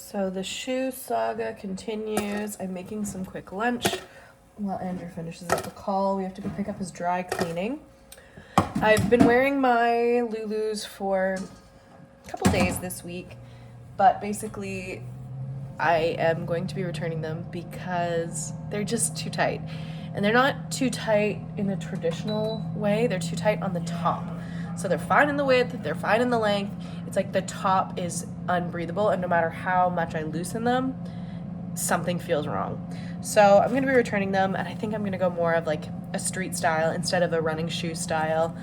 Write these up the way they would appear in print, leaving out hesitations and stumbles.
So the shoe saga continues. I'm making some quick lunch while Andrew finishes up a call. We have to go pick up his dry cleaning. I've been wearing my Lulus for a couple days this week, but basically I am going to be returning them because they're just too tight. And they're not too tight in a traditional way, they're too tight on the top. So they're fine in the width, they're fine in the length. It's like the top is unbreathable, and no matter how much I loosen them, something feels wrong. So I'm gonna be returning them, and I think I'm gonna go more of like a street style instead of a running shoe style.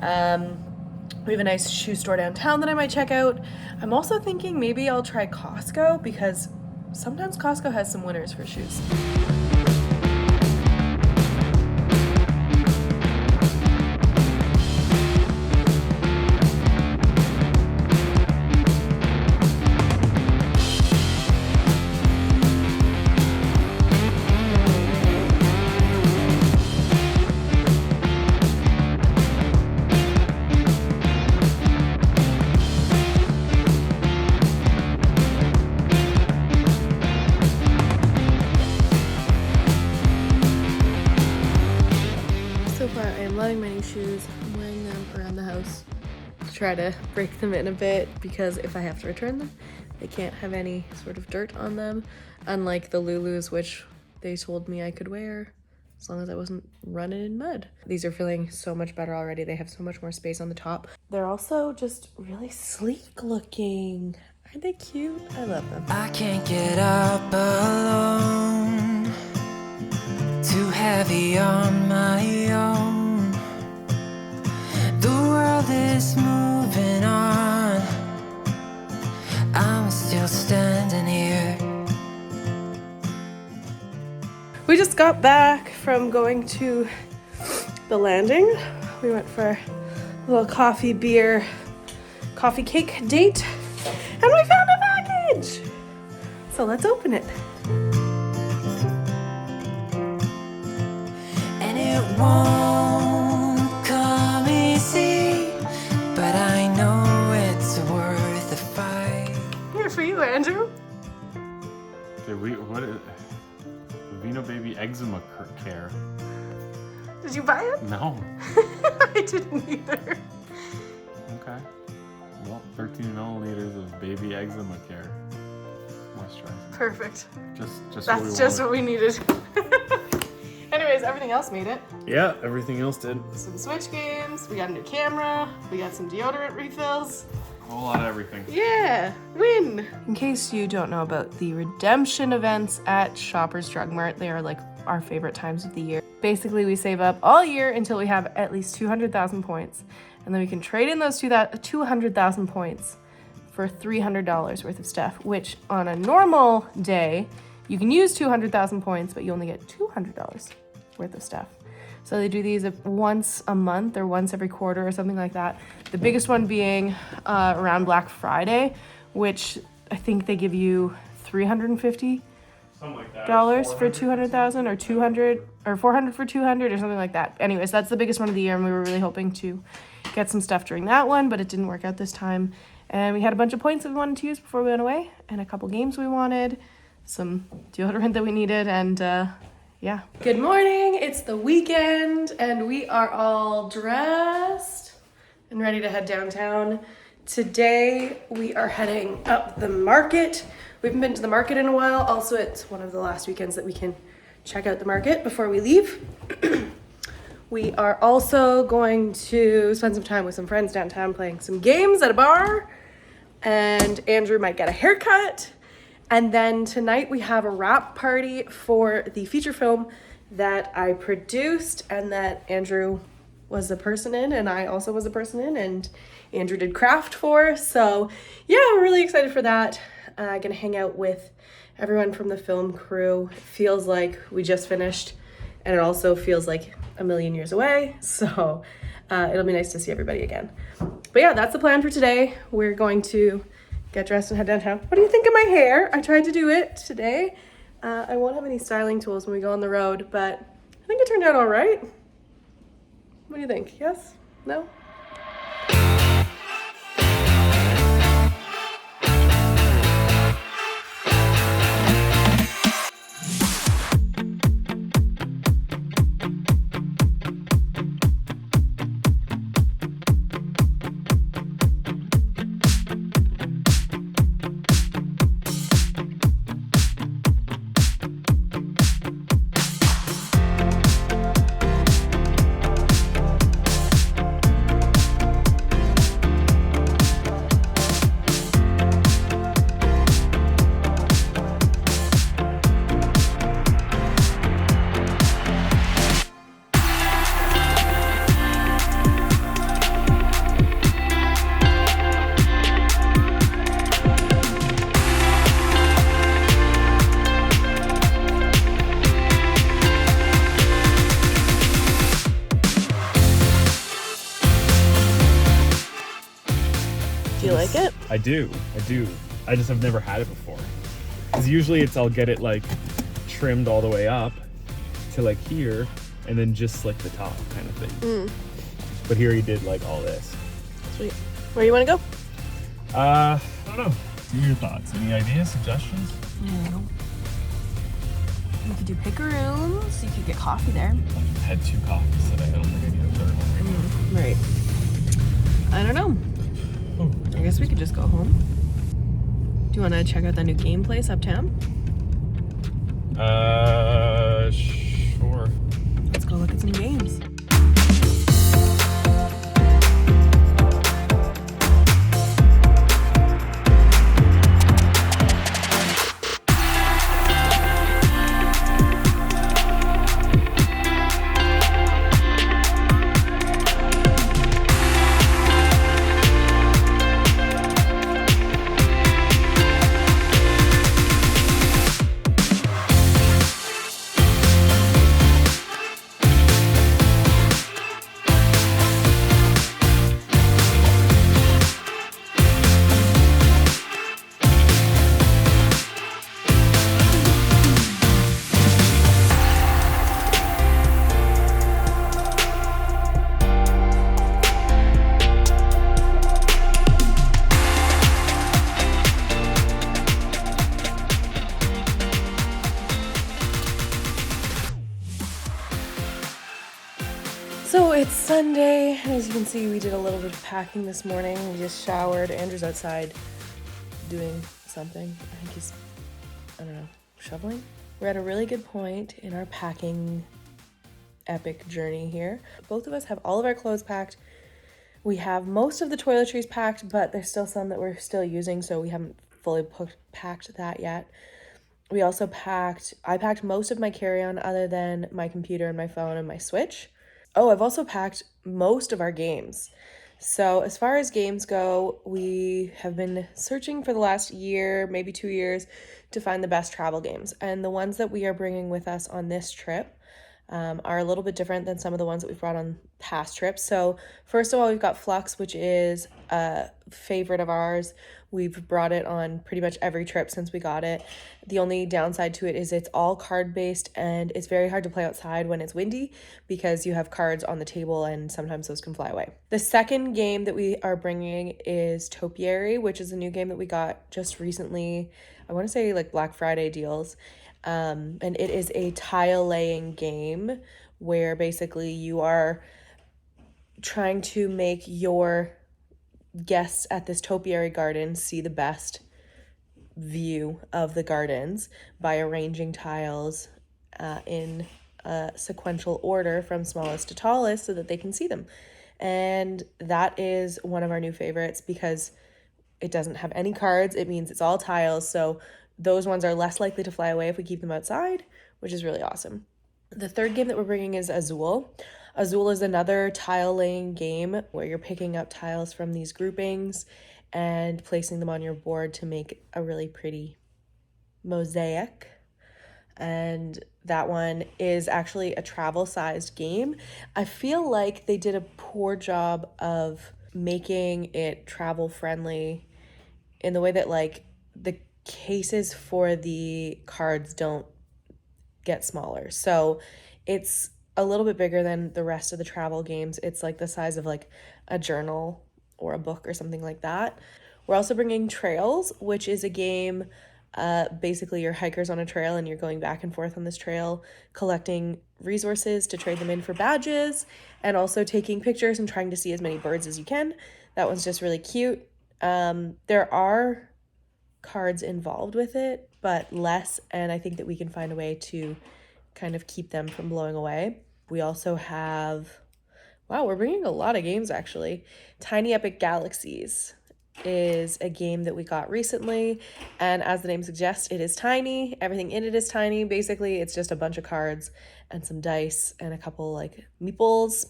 We have a nice shoe store downtown that I might check out. I'm also thinking maybe I'll try Costco because sometimes Costco has some winners for shoes. So far, I am loving my new shoes. I'm wearing them around the house to try to break them in a bit because if I have to return them, they can't have any sort of dirt on them. Unlike the Lulus, which they told me I could wear as long as I wasn't running in mud. These are feeling so much better already. They have so much more space on the top. They're also just really sleek looking. Aren't they cute? I love them. I can't get up alone. Too heavy on my own. The world is moving on. I'm still standing here. We just got back from going to the landing. We went for a little coffee, beer, coffee cake date, and we found a package. So let's open it. And it won't come easy, but I know it's worth the fight. Here for you, Andrew. Okay, what is Vino Baby Eczema Care? Did you buy it? No. I didn't either. Okay. Well, 13 milliliters of Baby Eczema Care moisturizer. Perfect. That's just what we needed. Anyways, everything else made it. Yeah, everything else did. Some Switch games, we got a new camera, we got some deodorant refills. A whole lot of everything. Yeah, win! In case you don't know about the redemption events at Shoppers Drug Mart, they are like our favorite times of the year. Basically, we save up all year until we have at least 200,000 points, and then we can trade in those 200,000 points for $300 worth of stuff, which on a normal day, you can use 200,000 points, but you only get $200 worth of stuff. So they do these once a month or once every quarter or something like that. The biggest one being around Black Friday, which I think they give you $350 for 200,000 or 200 or 400 for 200 or something like that. Anyways, that's the biggest one of the year, and we were really hoping to get some stuff during that one, but it didn't work out this time. And we had a bunch of points that we wanted to use before we went away, and a couple games we wanted, some deodorant that we needed, and yeah. Good morning, it's the weekend, and we are all dressed and ready to head downtown. Today, we are heading up the market. We haven't been to the market in a while. Also, it's one of the last weekends that we can check out the market before we leave. We are also going to spend some time with some friends downtown playing some games at a bar, and Andrew might get a haircut. And then tonight we have a wrap party for the feature film that I produced and that Andrew was a person in, and I also was a person in, and Andrew did craft for. So yeah, we're really excited for that. Gonna hang out with everyone from the film crew. It feels like we just finished, and it also feels like a million years away. So it'll be nice to see everybody again. But yeah, that's the plan for today. We're going to get dressed and head downtown. What do you think of my hair? I tried to do it today. I won't have any styling tools when we go on the road, but I think it turned out all right. What do you think? Yes? No? do. I just have never had it before. Because usually I'll get it like trimmed all the way up to like here and then just like the top kind of thing. But here he did like all this. Sweet. Where you want to go? I don't know. What are your thoughts? Any ideas, suggestions? No. You could do pickaroons. You could get coffee there. I had 2 coffees today. I don't think I need a third one right now. Right. I don't know. I guess we could just go home. Do you want to check out the new game place uptown? Sure. Let's go look at some games. So it's Sunday, and as you can see, we did a little bit of packing this morning. We just showered. Andrew's outside doing something. I think he's, I don't know, shoveling? We're at a really good point in our packing epic journey here. Both of us have all of our clothes packed. We have most of the toiletries packed, but there's still some that we're still using, so we haven't fully packed that yet. We also I packed most of my carry-on other than my computer and my phone and my Switch. Oh, I've also packed most of our games. So as far as games go, we have been searching for the last year, maybe 2 years, to find the best travel games. And the ones that we are bringing with us on this trip are a little bit different than some of the ones that we've brought on past trips. So first of all, we've got Flux, which is a favorite of ours. We've brought it on pretty much every trip since we got it. The only downside to it is it's all card-based, and it's very hard to play outside when it's windy because you have cards on the table and sometimes those can fly away. The second game that we are bringing is Topiary, which is a new game that we got just recently. I want to say like Black Friday deals. And it is a tile laying game where basically you are trying to make your guests at this topiary garden see the best view of the gardens by arranging tiles in a sequential order from smallest to tallest so that they can see them. And that is one of our new favorites because it doesn't have any cards. It means it's all tiles, so those ones are less likely to fly away if we keep them outside, which is really awesome. The third game that we're bringing is Azul. Azul is another tile laying game where you're picking up tiles from these groupings and placing them on your board to make a really pretty mosaic. And that one is actually a travel-sized game. I feel like they did a poor job of making it travel-friendly in the way that like the cases for the cards don't get smaller. So it's a little bit bigger than the rest of the travel games. It's like the size of like a journal or a book or something like that. We're also bringing Trails, which is a game, basically you're hikers on a trail and you're going back and forth on this trail, collecting resources to trade them in for badges, and also taking pictures and trying to see as many birds as you can. That one's just really cute. There are cards involved with it, but less, and I think that we can find a way to kind of keep them from blowing away. We also have, wow, we're bringing a lot of games actually. Tiny Epic Galaxies is a game that we got recently, and as the name suggests, it is tiny. Everything in it is tiny. Basically, it's just a bunch of cards and some dice and a couple like meeples.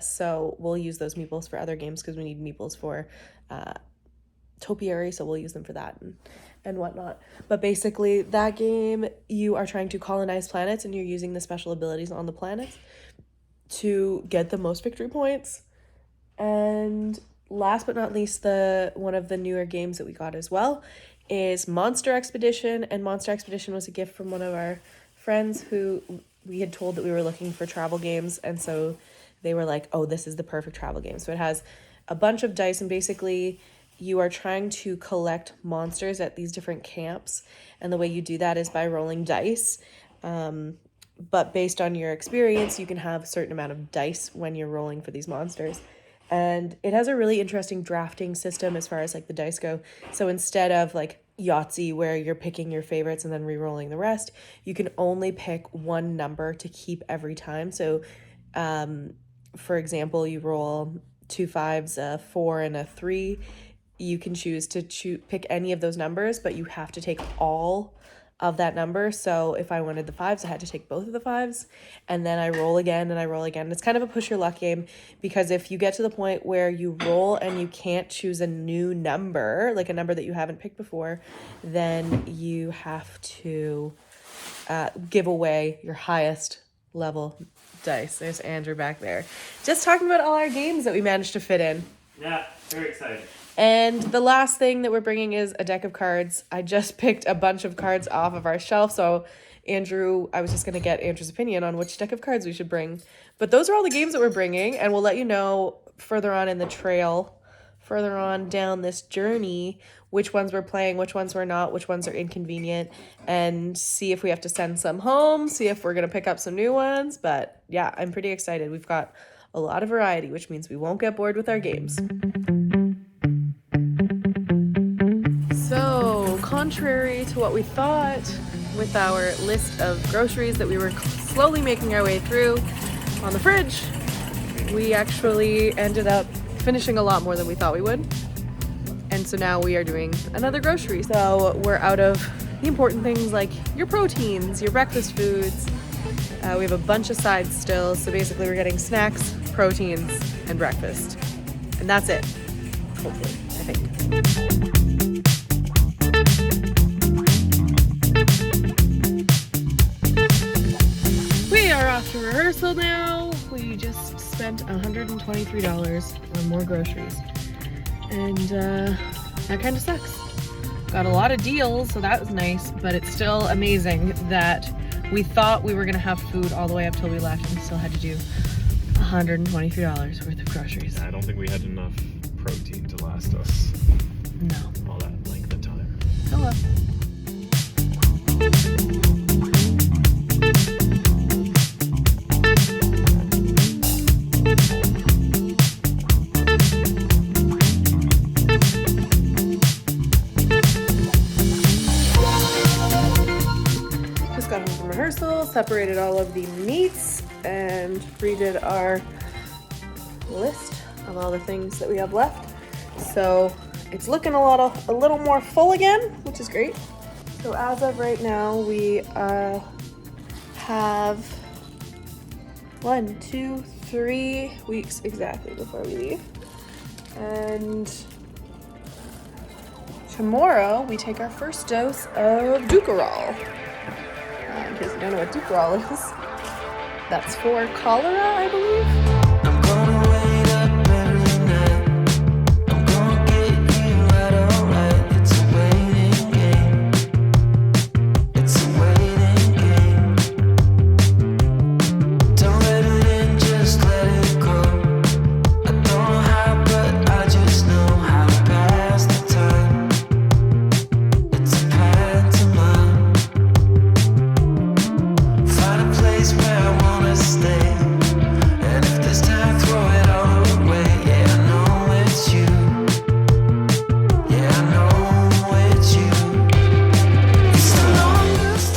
So we'll use those meeples for other games because we need meeples for Topiary, so we'll use them for that and whatnot. But basically, that game, you are trying to colonize planets and you're using the special abilities on the planets to get the most victory points. And last but not least, one of the newer games that we got as well is Monster Expedition. And Monster Expedition was a gift from one of our friends who we had told that we were looking for travel games. And so they were like, oh, this is the perfect travel game. So it has a bunch of dice, and basically you are trying to collect monsters at these different camps. And the way you do that is by rolling dice. But based on your experience, you can have a certain amount of dice when you're rolling for these monsters. And it has a really interesting drafting system as far as like the dice go. So instead of like Yahtzee where you're picking your favorites and then re-rolling the rest, you can only pick one number to keep every time. So for example, you roll 2 5s, a 4 and a 3. You can choose to pick any of those numbers, but you have to take all of that number. So if I wanted the 5s, I had to take both of the 5s, and then I roll again and I roll again. It's kind of a push your luck game, because if you get to the point where you roll and you can't choose a new number, like a number that you haven't picked before, then you have to give away your highest level dice. There's Andrew back there, just talking about all our games that we managed to fit in. Yeah, very excited. And the last thing that we're bringing is a deck of cards. I just picked a bunch of cards off of our shelf. So Andrew, I was just going to get Andrew's opinion on which deck of cards we should bring. But those are all the games that we're bringing. And we'll let you know further on in the trail, further on down this journey, which ones we're playing, which ones we're not, which ones are inconvenient, and see if we have to send some home, see if we're going to pick up some new ones. But yeah, I'm pretty excited. We've got a lot of variety, which means we won't get bored with our games. So, contrary to what we thought with our list of groceries that we were slowly making our way through on the fridge, we actually ended up finishing a lot more than we thought we would. And so now we are doing another grocery. So we're out of the important things like your proteins, your breakfast foods. We have a bunch of sides still. So basically we're getting snacks, proteins, and breakfast. And that's it, hopefully, I think. We are off to rehearsal now. We just spent $123 on more groceries. And that kind of sucks. Got a lot of deals, so that was nice, but it's still amazing that we thought we were going to have food all the way up till we left, and we still had to do $123 worth of groceries. I don't think we had enough protein to last us No. all that length of time. Oh well. Just got home from rehearsal, separated all of the meats, and redid our list of all the things that we have left. So it's looking a little more full again, which is great. So as of right now, we have 1, 2, 3 weeks exactly before we leave. And tomorrow we take our first dose of Dukerol. In case you don't know what Dukerol is, that's for cholera, I believe. I'm gonna wait up every night. I'm gonna get you right, alright. It's a waiting game. It's a waiting game. Don't let it in, just let it go. I don't know how, but I just know how to pass the time. It's a pantomime. Find a place where I wanna stay. And if this time, throw it all away. Yeah, I know it's you. Yeah, I know it's you. It's the longest.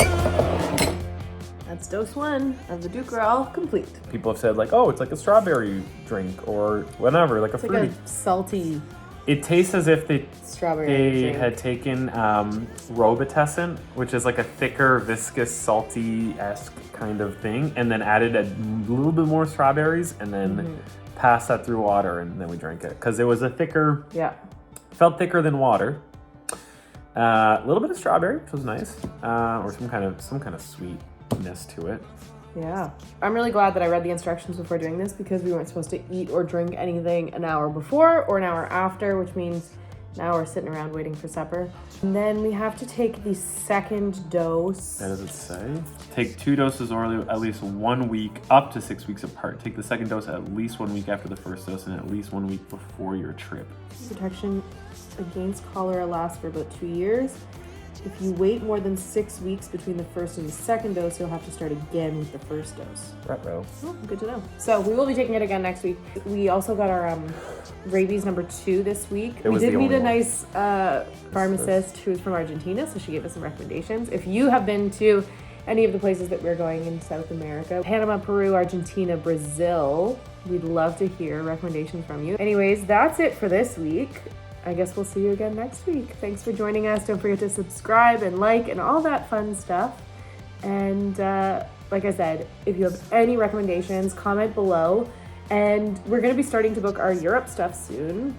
That's dose 1 of the Dukerol complete. People have said like, oh, it's like a strawberry drink or whatever, like a It's like fruity. a salty It tastes as if they strawberry drink. had taken Robitussin, which is like a thicker, viscous, salty-esque kind of thing, and then added a little bit more strawberries, and then passed that through water, and then we drank it because it was a thicker, Yeah. felt thicker than water. A little bit of strawberry, which was nice, or some kind of sweetness to it. Yeah. I'm really glad that I read the instructions before doing this because we weren't supposed to eat or drink anything an hour before or an hour after, which means now we're sitting around waiting for supper. And then we have to take the second dose. That does it say? Take 2 doses orally at least 1 week, up to 6 weeks apart. Take the second dose at least 1 week after the first dose and at least 1 week before your trip. Protection against cholera lasts for about 2 years. If you wait more than 6 weeks between the first and the second dose, you'll have to start again with the first dose. Ruh-roh. Oh, good to know. So we will be taking it again next week. We also got our rabies number 2 this week. We did meet a nice pharmacist who's from Argentina, so she gave us some recommendations. If you have been to any of the places that we're going in South America, Panama, Peru, Argentina, Brazil, we'd love to hear recommendations from you. Anyways, that's it for this week. I guess we'll see you again next week. Thanks for joining us. Don't forget to subscribe and like and all that fun stuff. And like I said, if you have any recommendations, comment below. And we're going to be starting to book our Europe stuff soon.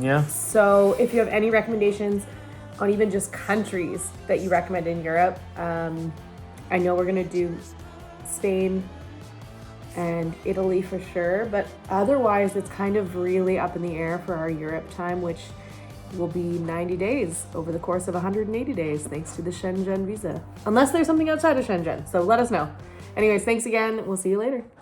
Yeah. So if you have any recommendations on even just countries that you recommend in Europe, I know we're going to do Spain and Italy for sure, but otherwise it's kind of really up in the air for our Europe time, which will be 90 days over the course of 180 days, thanks to the Shenzhen visa. Unless there's something outside of Shenzhen, so let us know. Anyways, thanks again. We'll see you later.